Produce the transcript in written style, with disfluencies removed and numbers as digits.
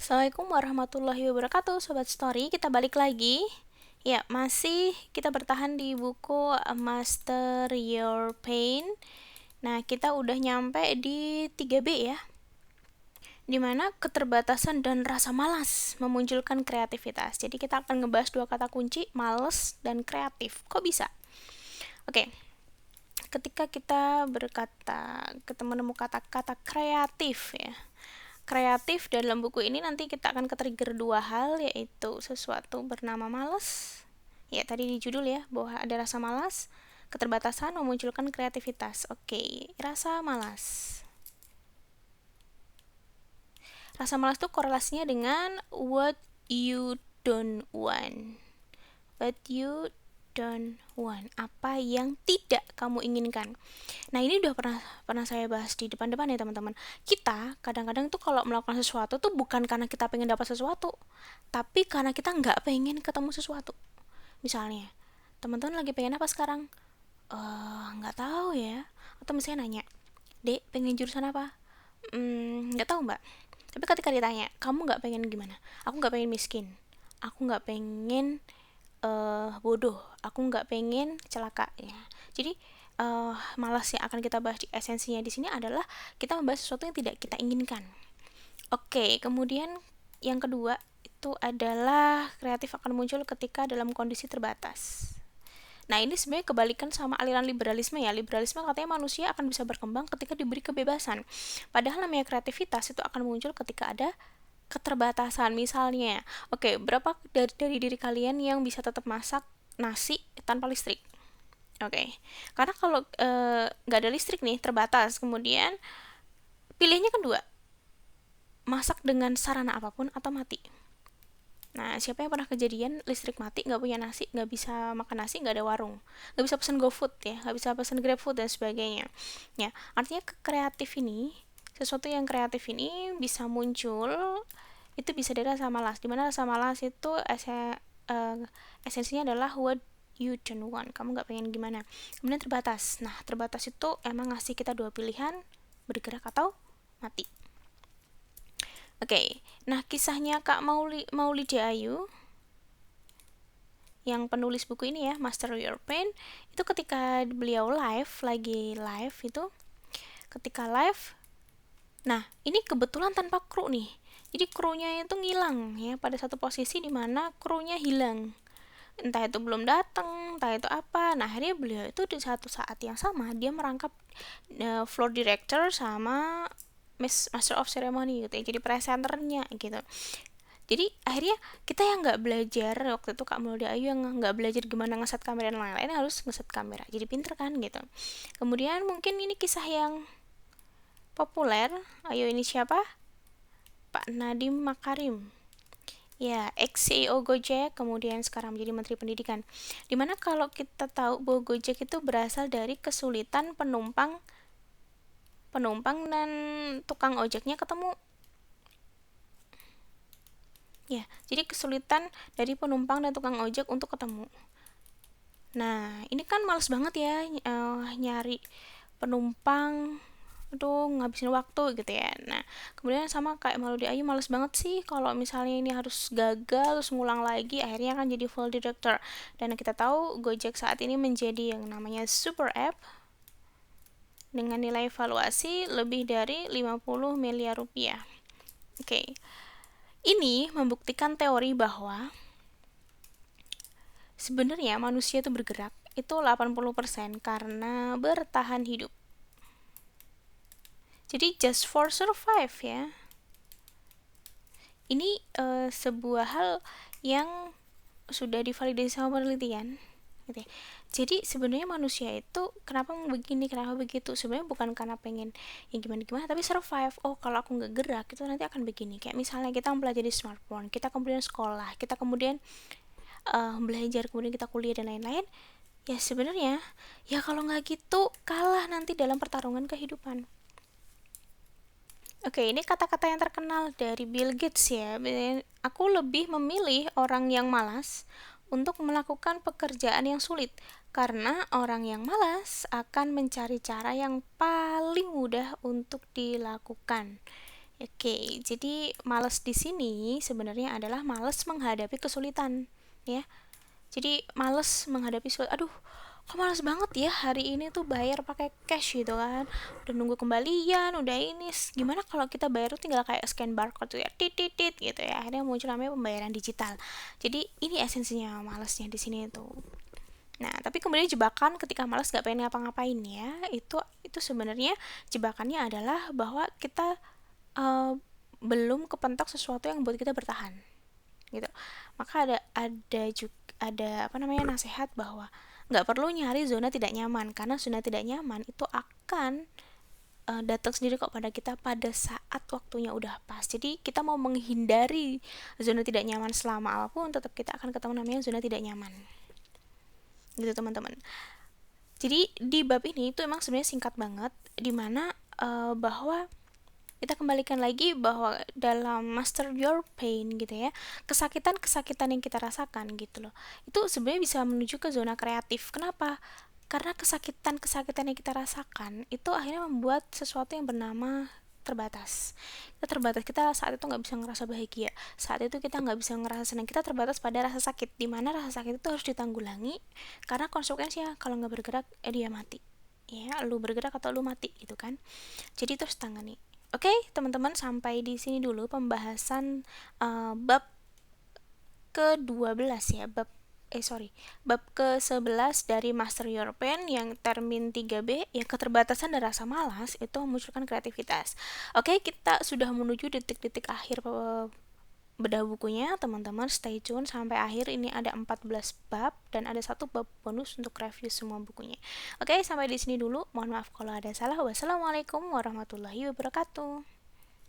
Assalamualaikum warahmatullahi wabarakatuh, Sobat Story. Kita balik lagi. Ya, masih kita bertahan di buku Master Your Pain. Nah, kita udah nyampe di 3B ya, dimana keterbatasan dan rasa malas memunculkan kreativitas. Jadi kita akan ngebahas dua kata kunci, males dan kreatif. Kok bisa? Oke, ketika kita menemu kata-kata kreatif ya, kreatif dalam buku ini nanti kita akan ke-trigger dua hal, yaitu sesuatu bernama malas. Ya, tadi di judul ya, bahwa ada rasa malas, keterbatasan memunculkan kreativitas. Oke, rasa malas. Rasa malas itu korelasinya dengan what you don't want. What you don't want, apa yang tidak kamu inginkan. Nah, ini udah pernah saya bahas di depan-depan ya teman-teman. Kita kadang-kadang tuh kalau melakukan sesuatu tuh bukan karena kita pengen dapat sesuatu, tapi karena kita nggak pengen ketemu sesuatu. Misalnya, teman-teman lagi pengen apa sekarang? Nggak tahu ya. Atau misalnya nanya, Dek, pengen jurusan apa? Nggak tahu mbak. Tapi ketika ditanya, kamu nggak pengen gimana? Aku nggak pengen miskin. Aku nggak pengen bodoh, aku nggak pengen celaka ya. Jadi malas yang akan kita bahas di esensinya di sini adalah kita membahas sesuatu yang tidak kita inginkan. Oke, kemudian yang kedua itu adalah kreatif akan muncul ketika dalam kondisi terbatas. Nah, ini sebenarnya kebalikan sama aliran liberalisme ya. Liberalisme katanya manusia akan bisa berkembang ketika diberi kebebasan. Padahal namanya kreativitas itu akan muncul ketika ada keterbatasan. Misalnya, oke, berapa dari diri kalian yang bisa tetap masak nasi tanpa listrik? Oke, karena kalau nggak ada listrik nih, terbatas, kemudian pilihnya kan dua, masak dengan sarana apapun atau mati. Nah, siapa yang pernah kejadian listrik mati, nggak punya nasi, nggak bisa makan nasi, nggak ada warung, nggak bisa pesan GoFood ya, nggak bisa pesan GrabFood dan sebagainya. Ya, artinya kreatif ini, sesuatu yang kreatif ini bisa muncul, itu bisa dari rasa malas. Dimana rasa malas itu esensinya adalah what you don't want, kamu nggak pengen gimana. Kemudian terbatas. Nah, terbatas itu emang ngasih kita dua pilihan, bergerak atau mati. Oke, nah kisahnya Kak Maulidia Ayu yang penulis buku ini ya, Master Your Pain, itu ketika beliau lagi live itu, ketika live, nah ini kebetulan tanpa kru nih, jadi krunya itu ngilang ya, pada satu posisi di mana krunya hilang, entah itu belum datang, entah itu apa. Nah, akhirnya beliau itu di satu saat yang sama dia merangkap floor director sama Master of Ceremony gitu ya, jadi presenternya gitu. Jadi akhirnya kita yang nggak belajar waktu itu, Kak Maulidia Ayu yang nggak belajar gimana ngeset kamera dan lain-lain, harus ngeset kamera, jadi pinter kan gitu. Kemudian mungkin ini kisah yang populer. Ayo, ini siapa? Pak Nadiem Makarim ya, ex-CEO Gojek, kemudian sekarang menjadi Menteri Pendidikan. Dimana kalau kita tahu bahwa Gojek itu berasal dari kesulitan penumpang dan tukang ojeknya ketemu. Ya, jadi kesulitan dari penumpang dan tukang ojek untuk ketemu. Nah, ini kan males banget ya nyari penumpang, aduh ngabisin waktu gitu ya. Nah, kemudian sama kayak Maulidia Ayu, males banget sih kalau misalnya ini harus gagal terus ngulang lagi, akhirnya kan jadi full director. Dan kita tahu Gojek saat ini menjadi yang namanya super app dengan nilai valuasi lebih dari 50 miliar rupiah. Oke. Ini membuktikan teori bahwa sebenarnya manusia itu bergerak itu 80% karena bertahan hidup. Jadi just for survive ya. Ini sebuah hal yang sudah divalidasi sama penelitian gitu ya. Jadi sebenarnya manusia itu kenapa begini, kenapa begitu, sebenarnya bukan karena pengen ya gimana tapi survive. Oh, kalau aku nggak gerak itu nanti akan begini. Kayak misalnya kita mempelajari smartphone, kita kemudian sekolah, kita kemudian belajar, kemudian kita kuliah dan lain-lain. Ya sebenarnya ya kalau nggak gitu kalah nanti dalam pertarungan kehidupan. Oke, ini kata-kata yang terkenal dari Bill Gates ya. Aku lebih memilih orang yang malas untuk melakukan pekerjaan yang sulit, karena orang yang malas akan mencari cara yang paling mudah untuk dilakukan. Oke, jadi males di sini sebenarnya adalah males menghadapi kesulitan, ya. Jadi males menghadapi aduh, kok males banget ya hari ini tuh bayar pakai cash gitu kan. Udah nunggu kembalian, udah ini. Gimana kalau kita bayar tuh tinggal kayak scan barcode tuh ya, titit gitu ya. Akhirnya muncul namanya pembayaran digital. Jadi ini esensinya malesnya di sini tuh. Nah, tapi kemudian jebakan ketika malas gak pengen ngapa-ngapain ya, itu sebenarnya jebakannya adalah bahwa kita uh, belum kepentok sesuatu yang buat kita bertahan gitu. Maka ada apa namanya nasihat bahwa nggak perlu nyari zona tidak nyaman, karena zona tidak nyaman itu akan datang sendiri kok pada kita pada saat waktunya udah pas. Jadi kita mau menghindari zona tidak nyaman selama apapun, tetap kita akan ketemu namanya zona tidak nyaman gitu teman-teman. Jadi di bab ini itu emang sebenarnya singkat banget, dimana bahwa kita kembalikan lagi bahwa dalam master your pain gitu ya, kesakitan-kesakitan yang kita rasakan gitu loh, itu sebenarnya bisa menuju ke zona kreatif. Kenapa? Karena kesakitan-kesakitan yang kita rasakan itu akhirnya membuat sesuatu yang bernama terbatas. Kita terbatas, kita saat itu nggak bisa ngerasa bahagia, saat itu kita nggak bisa ngerasa senang, kita terbatas pada rasa sakit, dimana rasa sakit itu harus ditanggulangi karena konsekuensinya kalau nggak bergerak dia mati, ya lu bergerak atau lu mati gitu kan. Jadi terus tangani. Oke, teman-teman, sampai di sini dulu pembahasan bab ke-12 ya, bab ke-11 dari Master Your Pain yang termin 3B, yang keterbatasan dan rasa malas itu memunculkan kreativitas. Oke, kita sudah menuju detik-detik akhir bedah bukunya, teman-teman stay tune sampai akhir. Ini ada 14 bab dan ada satu bab bonus untuk review semua bukunya. Oke, sampai di sini dulu. Mohon maaf kalau ada salah. Wassalamualaikum warahmatullahi wabarakatuh.